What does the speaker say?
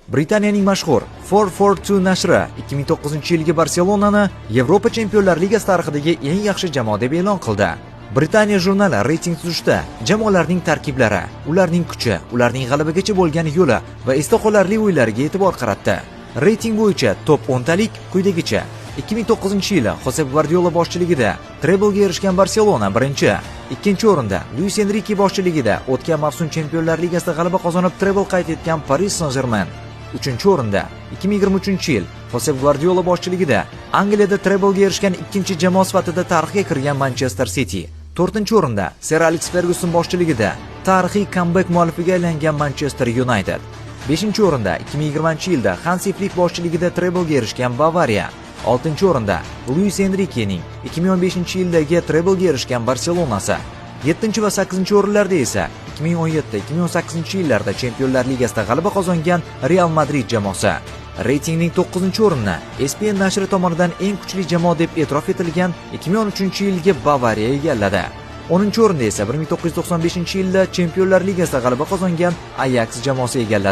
Britaniyaning mashhur 442 nashri 2009-yilgi Barselonani Yevropa Chempionlar Ligasi tarixidagi eng yaxshi jamoa deb e'lon qildi. Britaniya jurnali reyting tuzishda jamoalarning tarkiblari, ularning kuchi, ularning g'alabagacha bo'lgan yo'li va esda qolarli o'yinlariga e'tibor qaratdi. Reyting bo'yicha top 10 talik quyidagicha: 2009-yili Josep Guardiola boshchiligida treblga erishgan Barselona birinchi, ikkinchi o'rinda Luis Enrique boshchiligida o'tgan mavsum Chempionlar Ligasida g'alaba qozonib trebl qayd etgan Paris Saint-Germain, 3-o'rinda 2023-yil Josep Guardiola boshchiligida Angliyada treblga erishgan ikkinchi jamoa sifatida tarixga kirgan Manchester City, 4-o'rinda Sir Alex Ferguson boshchiligida tarixiy comeback muallifiga aylangan Manchester United, 5-o'rinda 2020-yilda Hansi Flick boshchiligida treblga erishgan Bavariya, 6-o'rinda Luis Enriquening 2015-yildagi treblga erishgan Barselonasi, 7 va 8-o'rinlarda esa 2017-2018-yillarda Chempionlar Ligasida g'alaba qozongan Real Madrid jamoasi. Reytingning 9-o'rnini ESPN nashri tomonidan eng kuchli jamoa deb e'tirof etilgan 2013-yilgi Bavariya egalladi. 10-o'rinda esa 1995-yilda Chempionlar Ligasida g'alaba qozongan Ajax jamoasi egalladi.